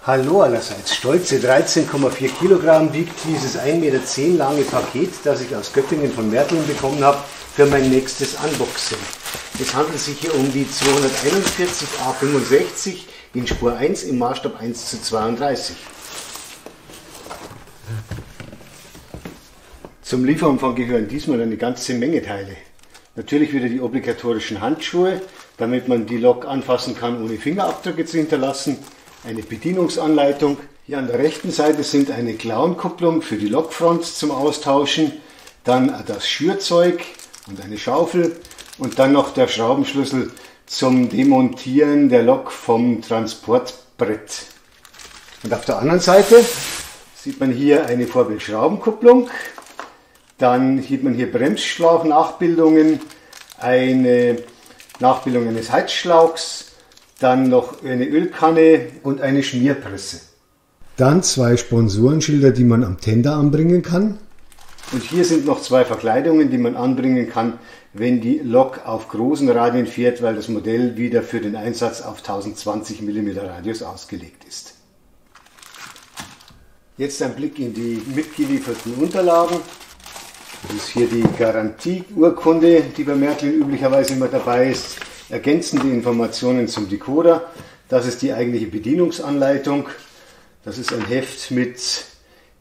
Hallo allerseits, stolze 13,4 Kilogramm wiegt dieses 1,10 Meter lange Paket, das ich aus Göttingen von Märklin bekommen habe, für mein nächstes Unboxing. Es handelt sich hier um die 241 A65 in Spur 1 im Maßstab 1:32. Zum Lieferumfang gehören diesmal eine ganze Menge Teile. Natürlich wieder die obligatorischen Handschuhe, damit man die Lok anfassen kann, ohne Fingerabdrücke zu hinterlassen. Eine Bedienungsanleitung. Hier an der rechten Seite sind eine Klauenkupplung für die Lokfront zum Austauschen, dann das Schürzeug und eine Schaufel und dann noch der Schraubenschlüssel zum Demontieren der Lok vom Transportbrett. Und auf der anderen Seite sieht man hier eine Vorbild-Schraubenkupplung, dann sieht man hier Bremsschlauch-Nachbildungen, eine Nachbildung eines Heizschlauchs, dann noch eine Ölkanne und eine Schmierpresse. Dann zwei Sponsorenschilder, die man am Tender anbringen kann. Und hier sind noch zwei Verkleidungen, die man anbringen kann, wenn die Lok auf großen Radien fährt, weil das Modell wieder für den Einsatz auf 1020 mm Radius ausgelegt ist. Jetzt ein Blick in die mitgelieferten Unterlagen. Das ist hier die Garantieurkunde, die bei Märklin üblicherweise immer dabei ist. Ergänzende Informationen zum Decoder. Das ist die eigentliche Bedienungsanleitung. Das ist ein Heft mit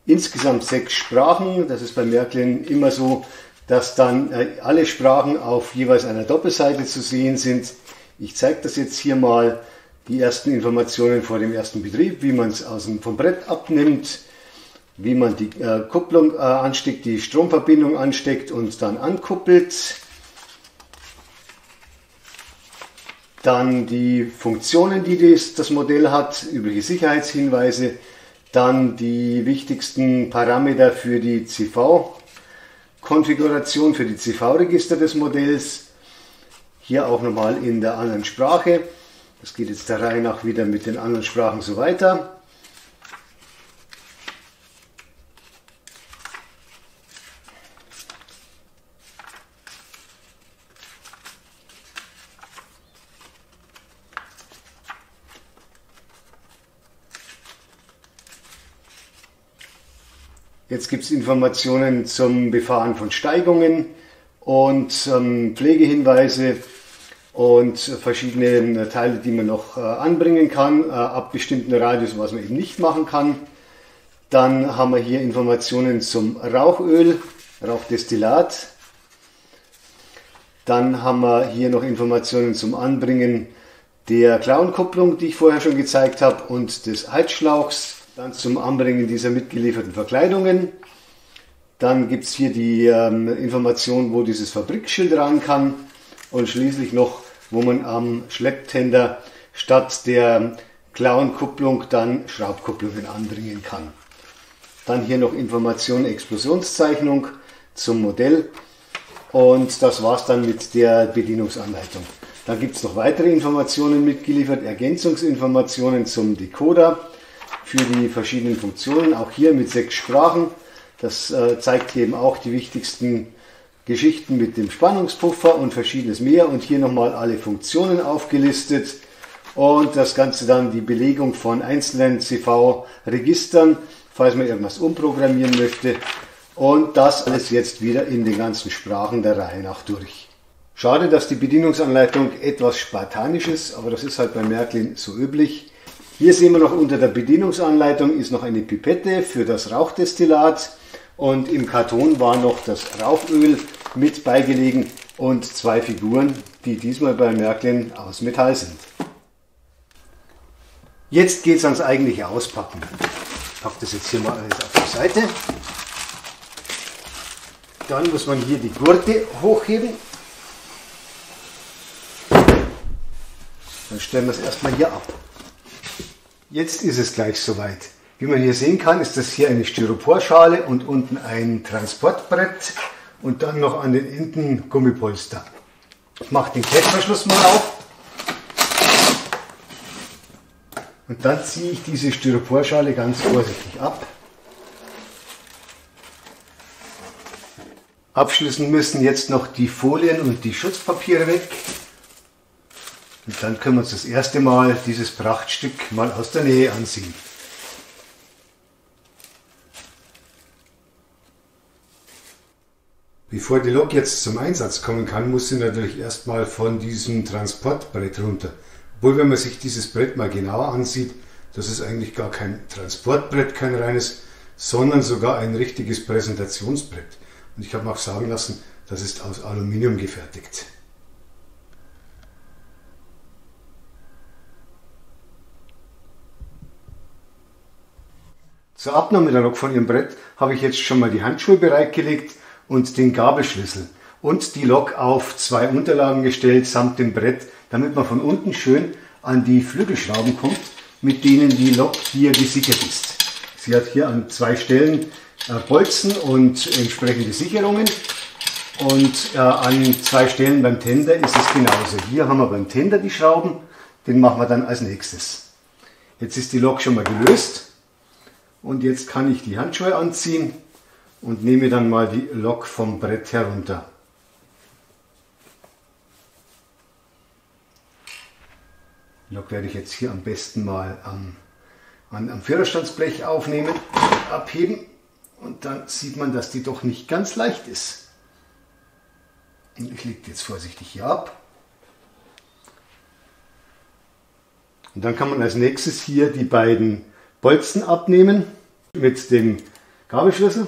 insgesamt 6 Sprachen. Das ist bei Märklin immer so, dass dann alle Sprachen auf jeweils einer Doppelseite zu sehen sind. Ich zeige das jetzt hier mal, die ersten Informationen vor dem ersten Betrieb, wie man es vom Brett abnimmt, wie man die Kupplung ansteckt, die Stromverbindung ansteckt und dann ankuppelt. Dann die Funktionen, die das Modell hat, übliche Sicherheitshinweise, dann die wichtigsten Parameter für die CV-Konfiguration, für die CV-Register des Modells. Hier auch nochmal in der anderen Sprache. Das geht jetzt der Reihe nach wieder mit den anderen Sprachen so weiter. Jetzt gibt es Informationen zum Befahren von Steigungen und Pflegehinweise und verschiedene Teile, die man noch anbringen kann, ab bestimmten Radius, was man eben nicht machen kann. Dann haben wir hier Informationen zum Rauchöl, Rauchdestillat. Dann haben wir hier noch Informationen zum Anbringen der Klauenkupplung, die ich vorher schon gezeigt habe, und des Heizschlauchs. Dann zum Anbringen dieser mitgelieferten Verkleidungen. Dann gibt es hier die Information, wo dieses Fabrikschild ran kann. Und schließlich noch, wo man am Schlepptender statt der Klauenkupplung dann Schraubkupplungen anbringen kann. Dann hier noch Information, Explosionszeichnung zum Modell. Und das war's dann mit der Bedienungsanleitung. Dann gibt es noch weitere Informationen mitgeliefert, Ergänzungsinformationen zum Decoder für die verschiedenen Funktionen, auch hier mit 6 Sprachen. Das zeigt hier eben auch die wichtigsten Geschichten mit dem Spannungspuffer und verschiedenes mehr. Und hier nochmal alle Funktionen aufgelistet. Und das Ganze dann die Belegung von einzelnen CV-Registern, falls man irgendwas umprogrammieren möchte. Und das alles jetzt wieder in den ganzen Sprachen der Reihe nach durch. Schade, dass die Bedienungsanleitung etwas spartanisch ist, aber das ist halt bei Märklin so üblich. Hier sehen wir noch unter der Bedienungsanleitung ist noch eine Pipette für das Rauchdestillat und im Karton war noch das Rauchöl mit beigelegen und 2 Figuren, die diesmal bei Märklin aus Metall sind. Jetzt geht es ans eigentliche Auspacken. Ich packe das jetzt hier mal alles auf die Seite. Dann muss man hier die Gurte hochheben. Dann stellen wir es erstmal hier ab. Jetzt ist es gleich soweit. Wie man hier sehen kann, ist das hier eine Styroporschale und unten ein Transportbrett und dann noch an den Enden Gummipolster. Ich mache den Klettverschluss mal auf und dann ziehe ich diese Styroporschale ganz vorsichtig ab. Abschließen müssen jetzt noch die Folien und die Schutzpapiere weg. Und dann können wir uns das erste Mal dieses Prachtstück mal aus der Nähe ansehen. Bevor die Lok jetzt zum Einsatz kommen kann, muss sie natürlich erstmal von diesem Transportbrett runter. Obwohl, wenn man sich dieses Brett mal genauer ansieht, das ist eigentlich gar kein Transportbrett, kein reines, sondern sogar ein richtiges Präsentationsbrett. Und ich habe mir auch sagen lassen, das ist aus Aluminium gefertigt. Zur Abnahme der Lok von ihrem Brett habe ich jetzt schon mal die Handschuhe bereitgelegt und den Gabelschlüssel und die Lok auf 2 Unterlagen gestellt samt dem Brett, damit man von unten schön an die Flügelschrauben kommt, mit denen die Lok hier gesichert ist. Sie hat hier an 2 Stellen Bolzen und entsprechende Sicherungen und an 2 Stellen beim Tender ist es genauso. Hier haben wir beim Tender die Schrauben, den machen wir dann als nächstes. Jetzt ist die Lok schon mal gelöst und jetzt kann ich die Handschuhe anziehen und nehme dann mal die Lok vom Brett herunter. Die Lok werde ich jetzt hier am besten mal am Führerstandsblech aufnehmen, abheben und dann sieht man, dass die doch nicht ganz leicht ist. Und ich lege die jetzt vorsichtig hier ab. Und dann kann man als nächstes hier die beiden Bolzen abnehmen mit dem Gabelschlüssel.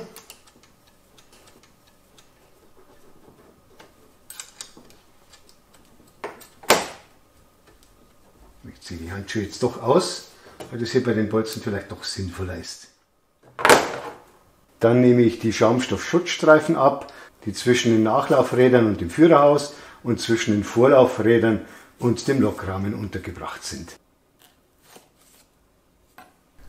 Ich ziehe die Handschuhe jetzt doch aus, weil das hier bei den Bolzen vielleicht doch sinnvoller ist. Dann nehme ich die Schaumstoff-Schutzstreifen ab, die zwischen den Nachlaufrädern und dem Führerhaus und zwischen den Vorlaufrädern und dem Lokrahmen untergebracht sind.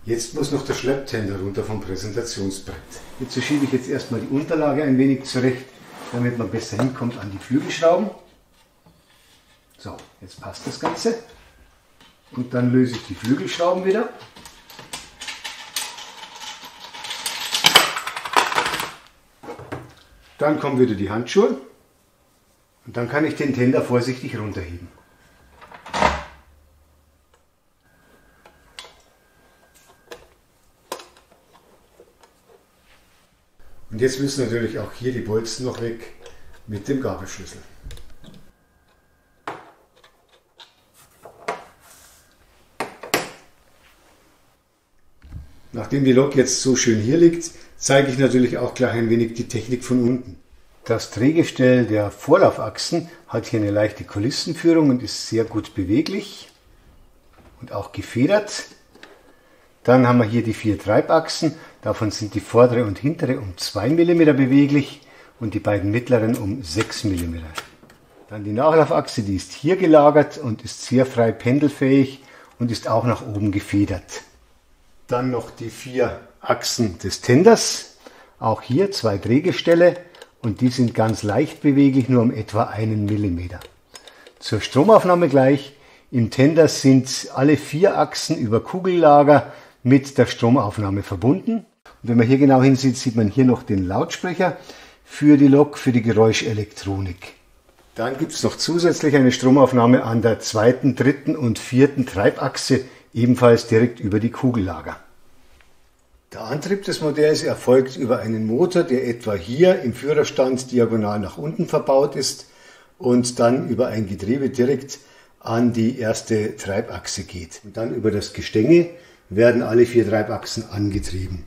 Jetzt muss noch der Schlepptender runter vom Präsentationsbrett. Hierzu schiebe ich jetzt erstmal die Unterlage ein wenig zurecht, damit man besser hinkommt an die Flügelschrauben. So, jetzt passt das Ganze. Und dann löse ich die Flügelschrauben wieder. Dann kommen wieder die Handschuhe und dann kann ich den Tender vorsichtig runterheben. Und jetzt müssen natürlich auch hier die Bolzen noch weg mit dem Gabelschlüssel. Nachdem die Lok jetzt so schön hier liegt, zeige ich natürlich auch gleich ein wenig die Technik von unten. Das Drehgestell der Vorlaufachsen hat hier eine leichte Kulissenführung und ist sehr gut beweglich und auch gefedert. Dann haben wir hier die 4 Treibachsen, davon sind die vordere und hintere um 2 mm beweglich und die beiden mittleren um 6 mm. Dann die Nachlaufachse, die ist hier gelagert und ist sehr frei pendelfähig und ist auch nach oben gefedert. Dann noch die 4 Achsen des Tenders, auch hier 2 Drehgestelle und die sind ganz leicht beweglich, nur um etwa 1 mm. Zur Stromaufnahme gleich, im Tender sind alle 4 Achsen über Kugellager mit der Stromaufnahme verbunden. Und wenn man hier genau hinsieht, sieht man hier noch den Lautsprecher für die Lok, für die Geräuschelektronik. Dann gibt es noch zusätzlich eine Stromaufnahme an der 2., 3. und 4. Treibachse, ebenfalls direkt über die Kugellager. Der Antrieb des Modells erfolgt über einen Motor, der etwa hier im Führerstand diagonal nach unten verbaut ist und dann über ein Getriebe direkt an die erste Treibachse geht. Und dann über das Gestänge werden alle 4 Treibachsen angetrieben.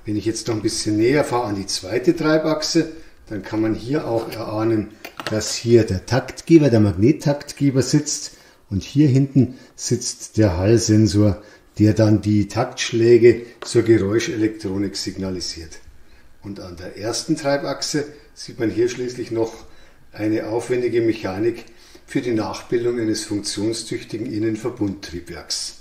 Wenn ich jetzt noch ein bisschen näher fahre an die 2. Treibachse, dann kann man hier auch erahnen, dass hier der Taktgeber, der Magnettaktgeber sitzt und hier hinten sitzt der Hallsensor, der dann die Taktschläge zur Geräuschelektronik signalisiert. Und an der ersten Treibachse sieht man hier schließlich noch eine aufwendige Mechanik für die Nachbildung eines funktionstüchtigen Innenverbundtriebwerks.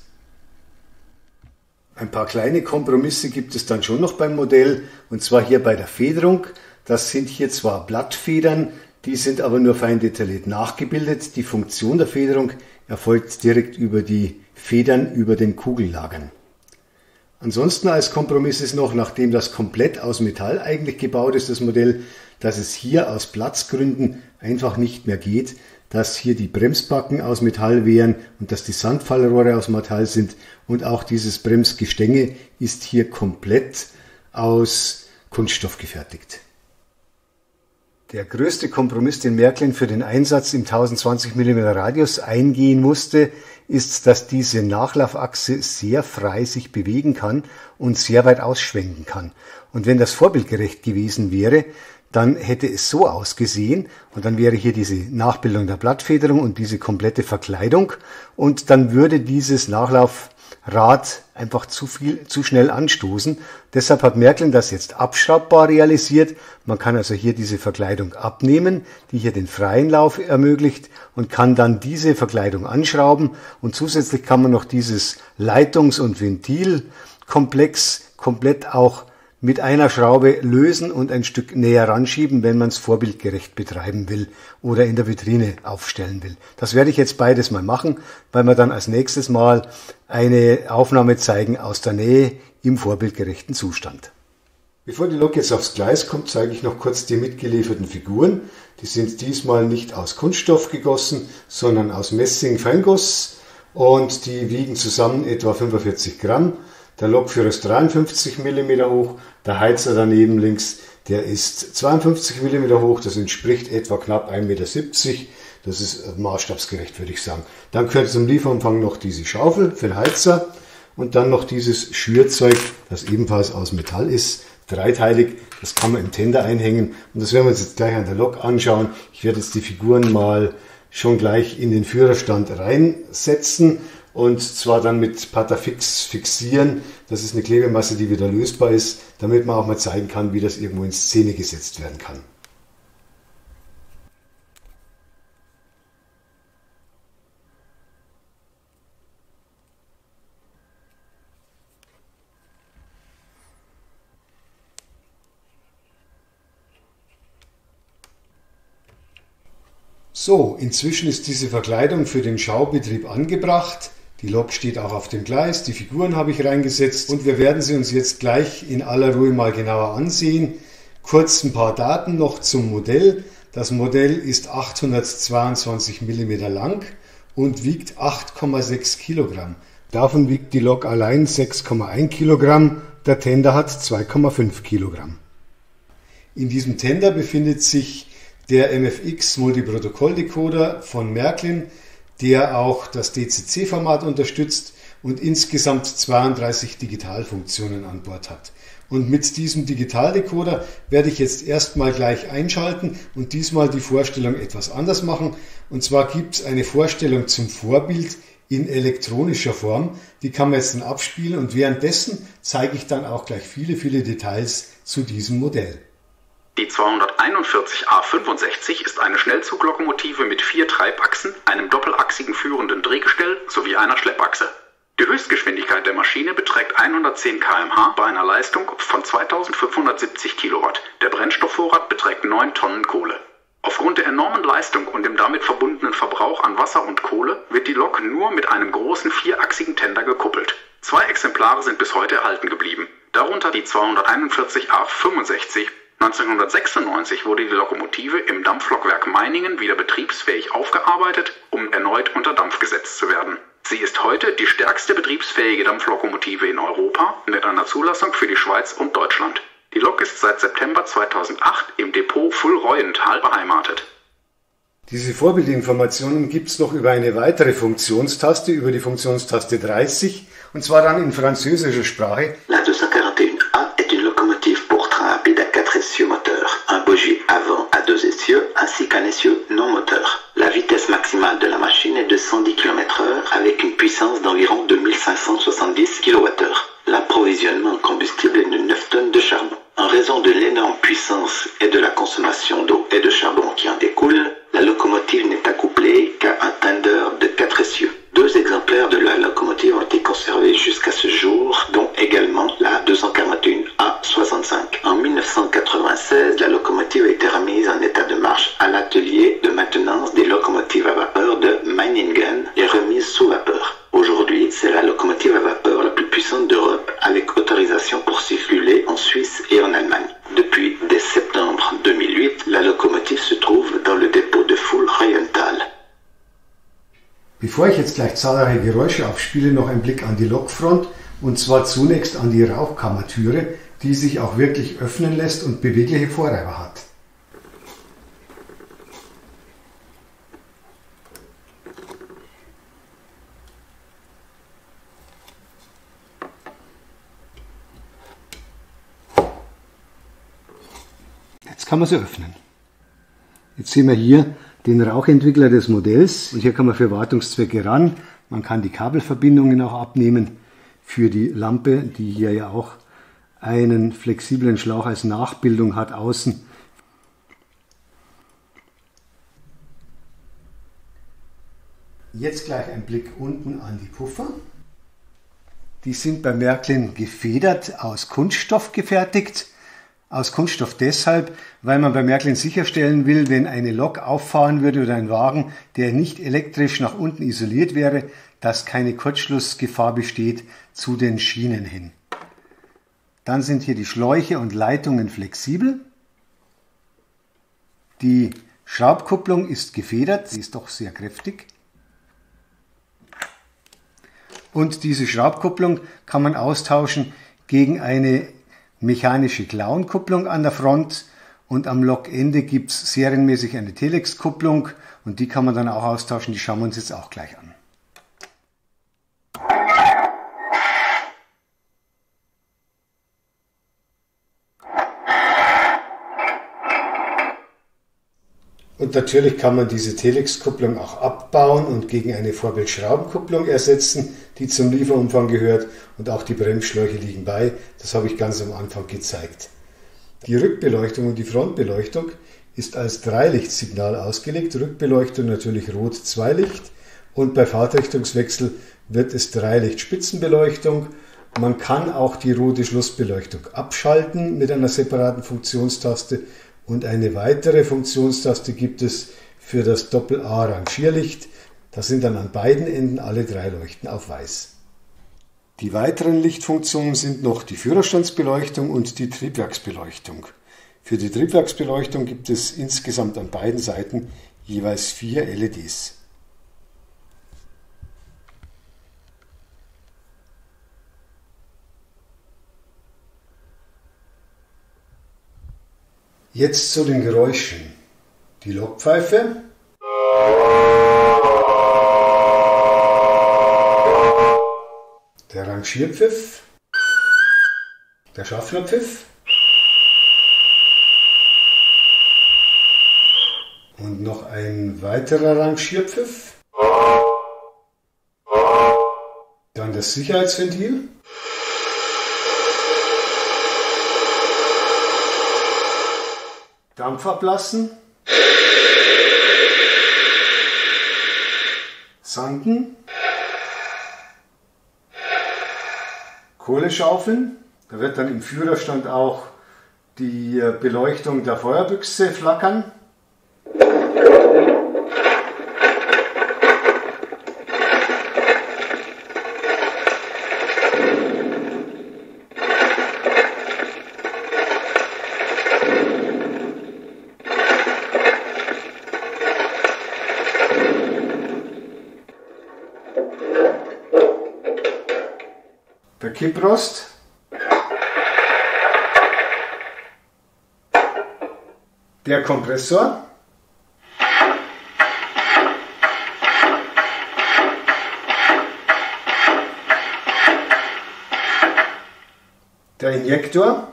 Ein paar kleine Kompromisse gibt es dann schon noch beim Modell, und zwar hier bei der Federung. Das sind hier zwar Blattfedern, die sind aber nur fein detailliert nachgebildet. Die Funktion der Federung erfolgt direkt über die Federn über den Kugellagern. Ansonsten als Kompromiss ist noch, nachdem das komplett aus Metall eigentlich gebaut ist, das Modell, dass es hier aus Platzgründen einfach nicht mehr geht, dass hier die Bremsbacken aus Metall wären und dass die Sandfallrohre aus Metall sind und auch dieses Bremsgestänge ist hier komplett aus Kunststoff gefertigt. Der größte Kompromiss, den Märklin für den Einsatz im 1020 mm Radius eingehen musste, ist, dass diese Nachlaufachse sehr frei sich bewegen kann und sehr weit ausschwenken kann. Und wenn das vorbildgerecht gewesen wäre, dann hätte es so ausgesehen und dann wäre hier diese Nachbildung der Blattfederung und diese komplette Verkleidung und dann würde dieses Nachlaufrad einfach zu schnell anstoßen. Deshalb hat Märklin das jetzt abschraubbar realisiert. Man kann also hier diese Verkleidung abnehmen, die hier den freien Lauf ermöglicht und kann dann diese Verkleidung anschrauben und zusätzlich kann man noch dieses Leitungs- und Ventilkomplex komplett auch mit einer Schraube lösen und ein Stück näher ranschieben, wenn man es vorbildgerecht betreiben will oder in der Vitrine aufstellen will. Das werde ich jetzt beides mal machen, weil wir dann als nächstes Mal eine Aufnahme zeigen aus der Nähe im vorbildgerechten Zustand. Bevor die Lok jetzt aufs Gleis kommt, zeige ich noch kurz die mitgelieferten Figuren. Die sind diesmal nicht aus Kunststoff gegossen, sondern aus Messing-Feinguss und die wiegen zusammen etwa 45 Gramm. Der Lokführer ist 53 mm hoch, der Heizer daneben links, der ist 52 mm hoch, das entspricht etwa knapp 1,70 Meter. Das ist maßstabsgerecht, würde ich sagen. Dann gehört zum Lieferumfang noch diese Schaufel für den Heizer und dann noch dieses Schürzeug, das ebenfalls aus Metall ist, dreiteilig. Das kann man im Tender einhängen und das werden wir uns jetzt gleich an der Lok anschauen. Ich werde jetzt die Figuren mal schon gleich in den Führerstand reinsetzen. Und zwar dann mit Patafix fixieren. Das ist eine Klebemasse, die wieder lösbar ist, damit man auch mal zeigen kann, wie das irgendwo in Szene gesetzt werden kann. So, inzwischen ist diese Verkleidung für den Schaubetrieb angebracht. Die Lok steht auch auf dem Gleis, die Figuren habe ich reingesetzt und wir werden sie uns jetzt gleich in aller Ruhe mal genauer ansehen. Kurz ein paar Daten noch zum Modell. Das Modell ist 822 mm lang und wiegt 8,6 Kilogramm. Davon wiegt die Lok allein 6,1 Kilogramm, der Tender hat 2,5 Kilogramm. In diesem Tender befindet sich der MFX Multiprotokoll-Decoder von Märklin, der auch das DCC-Format unterstützt und insgesamt 32 Digitalfunktionen an Bord hat. Und mit diesem Digitaldecoder werde ich jetzt erstmal gleich einschalten und diesmal die Vorstellung etwas anders machen. Und zwar gibt es eine Vorstellung zum Vorbild in elektronischer Form. Die kann man jetzt dann abspielen und währenddessen zeige ich dann auch gleich viele Details zu diesem Modell. Die 241 A65 ist eine Schnellzuglokomotive mit 4 Treibachsen, einem doppelachsigen führenden Drehgestell sowie einer Schleppachse. Die Höchstgeschwindigkeit der Maschine beträgt 110 km/h bei einer Leistung von 2570 Kilowatt. Der Brennstoffvorrat beträgt 9 Tonnen Kohle. Aufgrund der enormen Leistung und dem damit verbundenen Verbrauch an Wasser und Kohle wird die Lok nur mit einem großen vierachsigen Tender gekuppelt. 2 Exemplare sind bis heute erhalten geblieben, darunter die 241 A65. 1996 wurde die Lokomotive im Dampflokwerk Meiningen wieder betriebsfähig aufgearbeitet, um erneut unter Dampf gesetzt zu werden. Sie ist heute die stärkste betriebsfähige Dampflokomotive in Europa mit einer Zulassung für die Schweiz und Deutschland. Die Lok ist seit September 2008 im Depot Full-Reuenthal beheimatet. Diese Vorbildinformationen gibt es noch über eine weitere Funktionstaste, über die Funktionstaste 30, und zwar dann in französischer Sprache. La 241A est une locomotive pour train rapide à 4 essieux moteurs, un bogie avant à 2 essieux ainsi qu'un essieu non moteur. La vitesse maximale de la machine est de 110 km/h avec une puissance d'environ 2570 kWh. L'approvisionnement en combustible est de 9 tonnes de charbon. En raison de l'énorme puissance et de la consommation d'eau et de charbon qui en découle, la locomotive n'est accouplée qu'à un tender de 4 essieux. 2 exemplaires de la locomotive ont été conservés jusqu'à ce jour, dont également la 241 A65. En 1996, la locomotive a été remise en état de marche à l'atelier de maintenance des locomotives à vapeur de Meiningen et remise sous vapeur. Aujourd'hui, c'est la locomotive à vapeur la plus puissante d'Europe avec autorisation pour circuler en Suisse et en Allemagne. Depuis dès septembre 2008, la locomotive se trouve dans le dépôt de Full-Reuenthal. Bevor ich jetzt gleich zahlreiche Geräusche abspiele, noch ein Blick an die Lokfront und zwar zunächst an die Rauchkammertüre, die sich auch wirklich öffnen lässt und bewegliche Vorreiber hat. kann man sie öffnen. Jetzt sehen wir hier den Rauchentwickler des Modells und hier kann man für Wartungszwecke ran. Man kann die Kabelverbindungen auch abnehmen für die Lampe, die hier ja auch einen flexiblen Schlauch als Nachbildung hat außen. Jetzt gleich ein Blick unten an die Puffer. Die sind bei Märklin gefedert aus Kunststoff gefertigt. Aus Kunststoff deshalb, weil man bei Märklin sicherstellen will, wenn eine Lok auffahren würde oder ein Wagen, der nicht elektrisch nach unten isoliert wäre, dass keine Kurzschlussgefahr besteht zu den Schienen hin. Dann sind hier die Schläuche und Leitungen flexibel. Die Schraubkupplung ist gefedert, sie ist doch sehr kräftig. Und diese Schraubkupplung kann man austauschen gegen eine mechanische Klauenkupplung an der Front und am Lokende gibt es serienmäßig eine Telex-Kupplung und die kann man dann auch austauschen, die schauen wir uns jetzt auch gleich an. Und natürlich kann man diese Telex-Kupplung auch abbauen und gegen eine Vorbild-Schraubenkupplung ersetzen, die zum Lieferumfang gehört, und auch die Bremsschläuche liegen bei. Das habe ich ganz am Anfang gezeigt. Die Rückbeleuchtung und die Frontbeleuchtung ist als Dreilichtsignal ausgelegt. Rückbeleuchtung natürlich Rot Zweilicht und bei Fahrtrichtungswechsel wird es Dreilicht-Spitzenbeleuchtung. Man kann auch die rote Schlussbeleuchtung abschalten mit einer separaten Funktionstaste. Und eine weitere Funktionstaste gibt es für das Doppel-A-Rangierlicht. Das sind dann an beiden Enden alle drei Leuchten auf weiß. Die weiteren Lichtfunktionen sind noch die Führerstandsbeleuchtung und die Triebwerksbeleuchtung. Für die Triebwerksbeleuchtung gibt es insgesamt an beiden Seiten jeweils 4 LEDs. Jetzt zu den Geräuschen. Die Lokpfeife, der Rangierpfiff, der Schaffnerpfiff und noch ein weiterer Rangierpfiff, dann das Sicherheitsventil. Dampf ablassen, Sanden, Kohle schaufeln. Da wird dann im Führerstand auch die Beleuchtung der Feuerbüchse flackern. Der Kipprost, der Kompressor, der Injektor,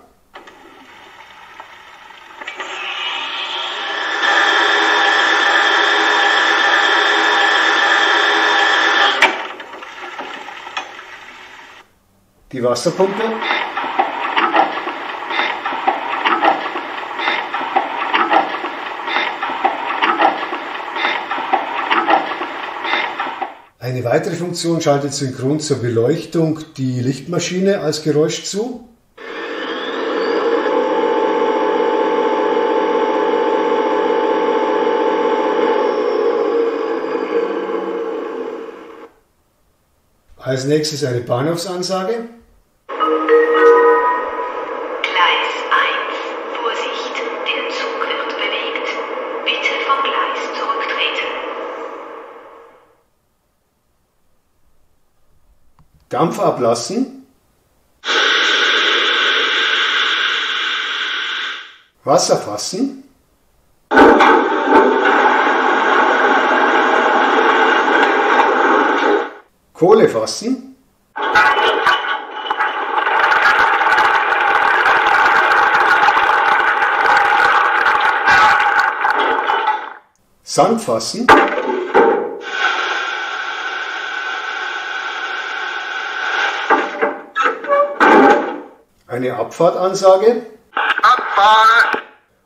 die Wasserpumpe, eine weitere Funktion schaltet synchron zur Beleuchtung die Lichtmaschine als Geräusch zu. Als nächstes eine Bahnhofsansage. Gleis 1. Vorsicht, der Zug wird bewegt. Bitte vom Gleis zurücktreten. Dampf ablassen. Wasser fassen. Kohle fassen. Sand fassen. Eine Abfahrtansage. Abfahrt!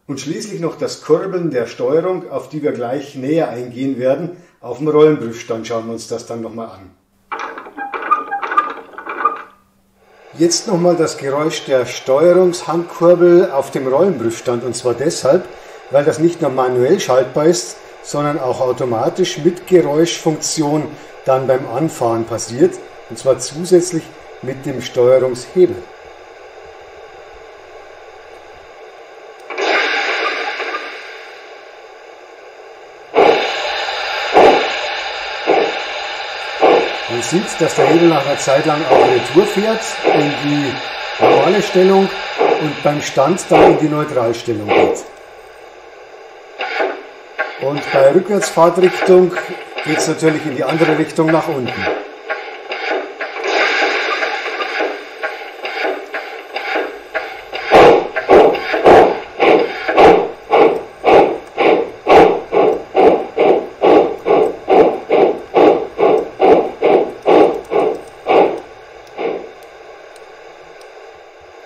Und schließlich noch das Kurbeln der Steuerung, auf die wir gleich näher eingehen werden. Auf dem Rollenprüfstand schauen wir uns das dann nochmal an. Jetzt nochmal das Geräusch der Steuerungshandkurbel auf dem Rollenprüfstand. Und zwar deshalb, weil das nicht nur manuell schaltbar ist, sondern auch automatisch mit Geräuschfunktion dann beim Anfahren passiert. Und zwar zusätzlich mit dem Steuerungshebel. Man sieht, dass der Hebel nach einer Zeit lang auch retour fährt in die normale Stellung und beim Stand dann in die Neutralstellung geht. Und bei Rückwärtsfahrtrichtung geht es natürlich in die andere Richtung nach unten.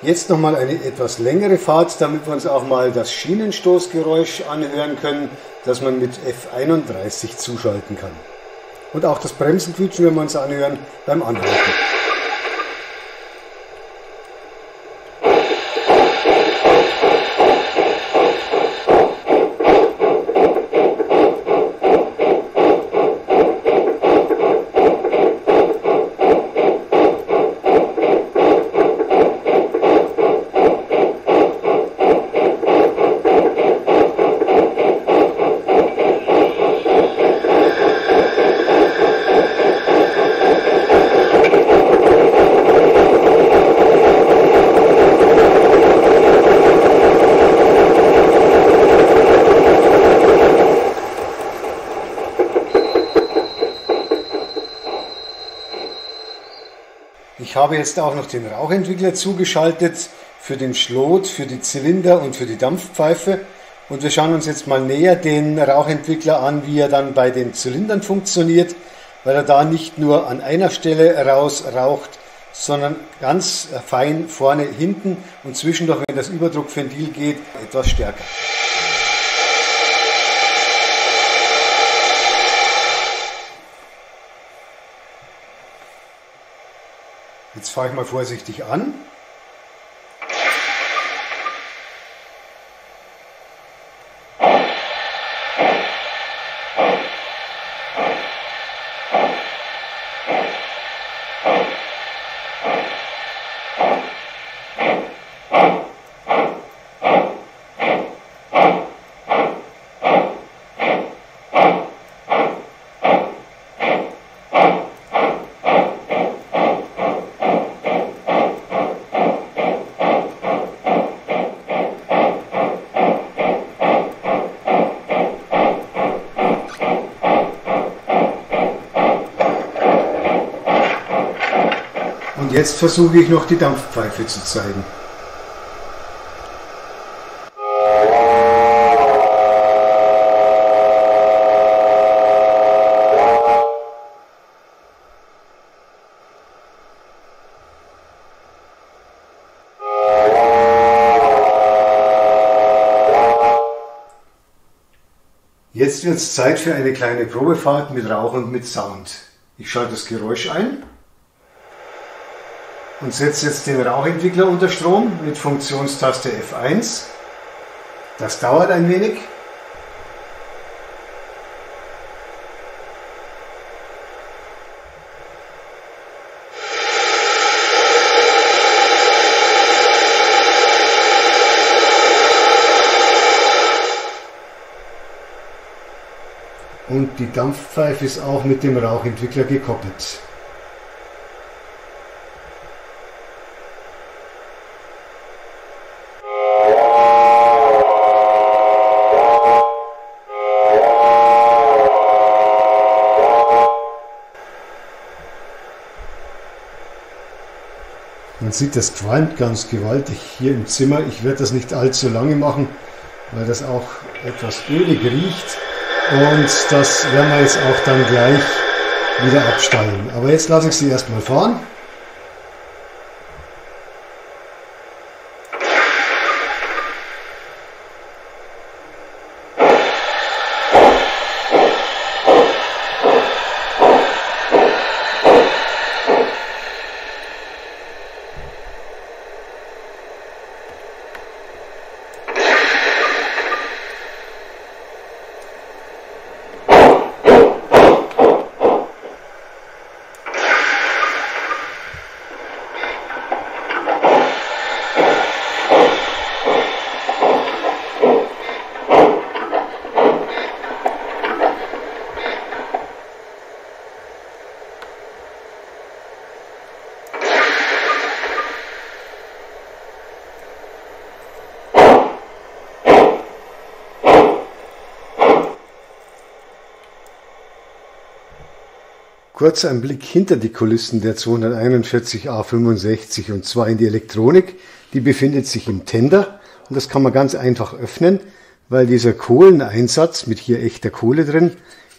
Jetzt nochmal eine etwas längere Fahrt, damit wir uns auch mal das Schienenstoßgeräusch anhören können, das man mit F31 zuschalten kann. Und auch das Bremsenquietschen werden wir uns anhören beim Anhalten. Ich habe jetzt auch noch den Rauchentwickler zugeschaltet für den Schlot, für die Zylinder und für die Dampfpfeife. Und wir schauen uns jetzt mal näher den Rauchentwickler an, wie er dann bei den Zylindern funktioniert, weil er da nicht nur an einer Stelle raus raucht, sondern ganz fein vorne, hinten und zwischendurch, wenn das Überdruckventil geht, etwas stärker. Jetzt fahre ich mal vorsichtig an. Und jetzt versuche ich noch die Dampfpfeife zu zeigen. Jetzt wird es Zeit für eine kleine Probefahrt mit Rauch und mit Sound. Ich schalte das Geräusch ein und setze jetzt den Rauchentwickler unter Strom mit Funktionstaste F1. Das dauert ein wenig. Und die Dampfpfeife ist auch mit dem Rauchentwickler gekoppelt. Man sieht, das qualmt ganz gewaltig hier im Zimmer. Ich werde das nicht allzu lange machen, weil das auch etwas ölig riecht. Und das werden wir jetzt auch dann gleich wieder abstellen. Aber jetzt lasse ich sie erstmal fahren. Kurz ein Blick hinter die Kulissen der 241 A65 und zwar in die Elektronik. Die befindet sich im Tender und das kann man ganz einfach öffnen, weil dieser Kohleneinsatz mit hier echter Kohle drin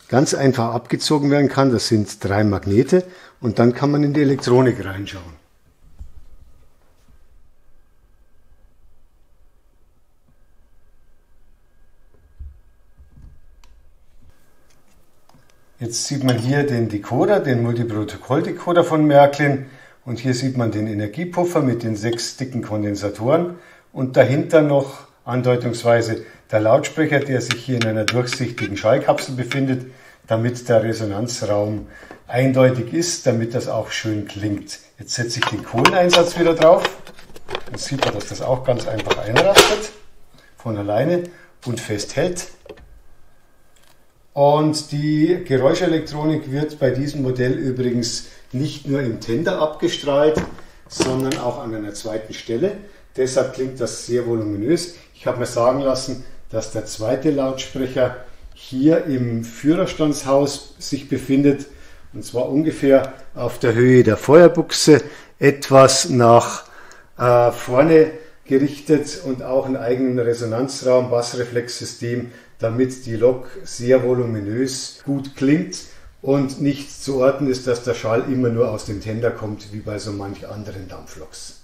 ganz einfach abgezogen werden kann. Das sind 3 Magnete und dann kann man in die Elektronik reinschauen. Jetzt sieht man hier den Decoder, den Multiprotokoll-Decoder von Märklin und hier sieht man den Energiepuffer mit den 6 dicken Kondensatoren und dahinter noch andeutungsweise der Lautsprecher, der sich hier in einer durchsichtigen Schallkapsel befindet, damit der Resonanzraum eindeutig ist, damit das auch schön klingt. Jetzt setze ich den Kohleneinsatz wieder drauf. Jetzt sieht man, dass das auch ganz einfach einrastet von alleine und festhält. Und die Geräuschelektronik wird bei diesem Modell übrigens nicht nur im Tender abgestrahlt, sondern auch an einer zweiten Stelle. Deshalb klingt das sehr voluminös. Ich habe mir sagen lassen, dass der zweite Lautsprecher hier im Führerstandshaus sich befindet. Und zwar ungefähr auf der Höhe der Feuerbuchse, etwas nach vorne gerichtet und auch einen eigenen Resonanzraum, Bassreflexsystem, damit die Lok sehr voluminös gut klingt und nicht zu orten ist, dass der Schall immer nur aus dem Tender kommt, wie bei so manch anderen Dampfloks.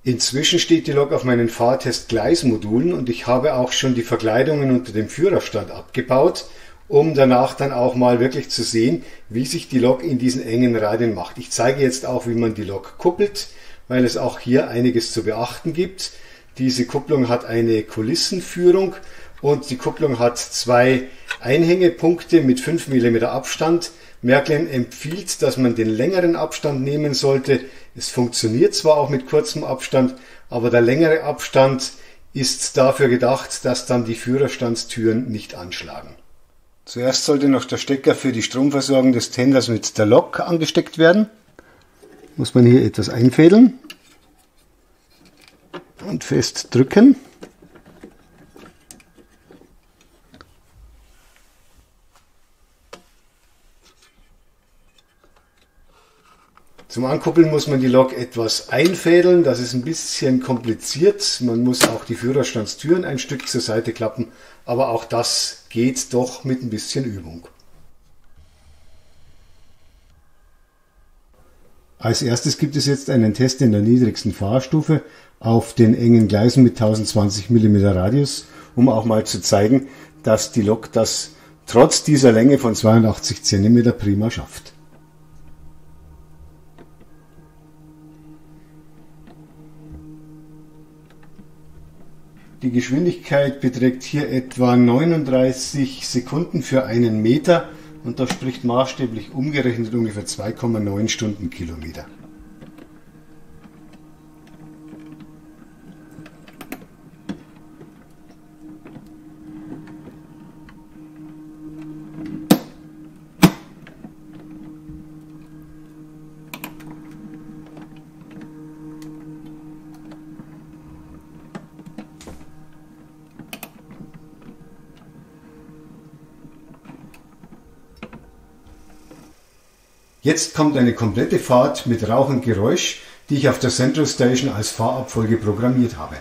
Inzwischen steht die Lok auf meinen Fahrtest-Gleismodulen und ich habe auch schon die Verkleidungen unter dem Führerstand abgebaut, um danach dann auch mal wirklich zu sehen, wie sich die Lok in diesen engen Radien macht. Ich zeige jetzt auch, wie man die Lok kuppelt, weil es auch hier einiges zu beachten gibt. Diese Kupplung hat eine Kulissenführung und die Kupplung hat 2 Einhängepunkte mit 5 mm Abstand. Märklin empfiehlt, dass man den längeren Abstand nehmen sollte. Es funktioniert zwar auch mit kurzem Abstand, aber der längere Abstand ist dafür gedacht, dass dann die Führerstandstüren nicht anschlagen. Zuerst sollte noch der Stecker für die Stromversorgung des Tenders mit der Lok angesteckt werden. Muss man hier etwas einfädeln und fest drücken. Zum Ankuppeln muss man die Lok etwas einfädeln, das ist ein bisschen kompliziert. Man muss auch die Führerstandstüren ein Stück zur Seite klappen, aber auch das geht doch mit ein bisschen Übung. Als erstes gibt es jetzt einen Test in der niedrigsten Fahrstufe auf den engen Gleisen mit 1020 mm Radius, um auch mal zu zeigen, dass die Lok das trotz dieser Länge von 82 cm prima schafft. Die Geschwindigkeit beträgt hier etwa 39 Sekunden für 1 Meter und das spricht maßstäblich umgerechnet ungefähr 2,9 Stundenkilometer. Jetzt kommt eine komplette Fahrt mit Rauch und Geräusch, die ich auf der Central Station als Fahrabfolge programmiert habe.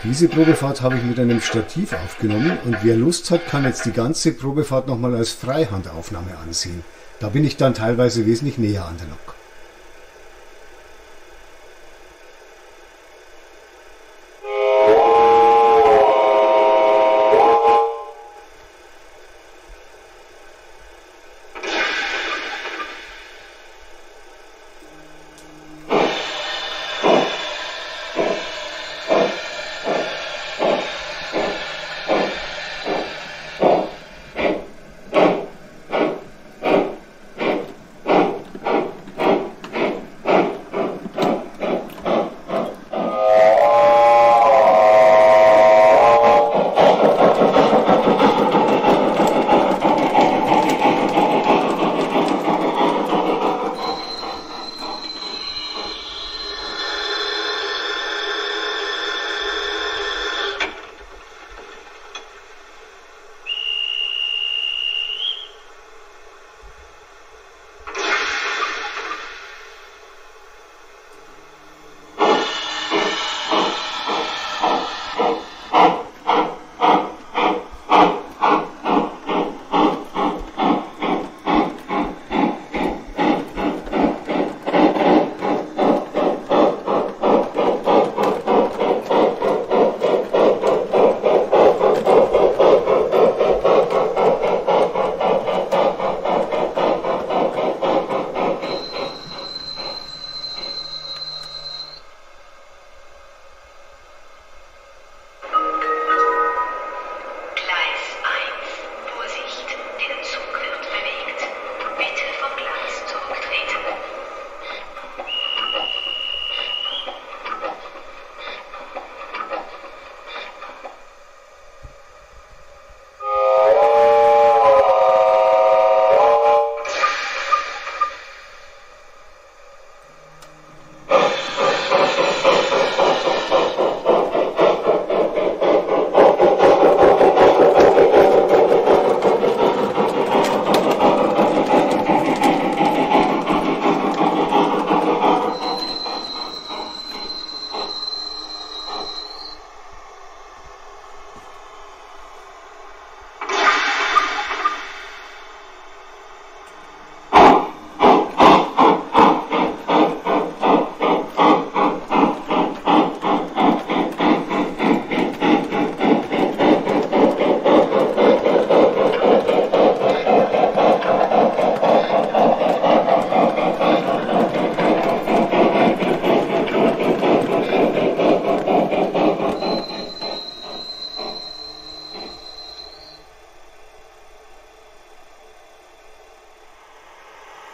Diese Probefahrt habe ich mit einem Stativ aufgenommen und wer Lust hat, kann jetzt die ganze Probefahrt nochmal als Freihandaufnahme ansehen. Da bin ich dann teilweise wesentlich näher an der Lok.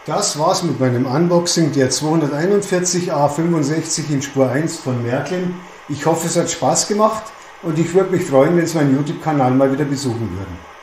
Das war's mit meinem Unboxing der 241 A65 in Spur 1 von Märklin. Ich hoffe, es hat Spaß gemacht und ich würde mich freuen, wenn Sie meinen YouTube-Kanal mal wieder besuchen würden.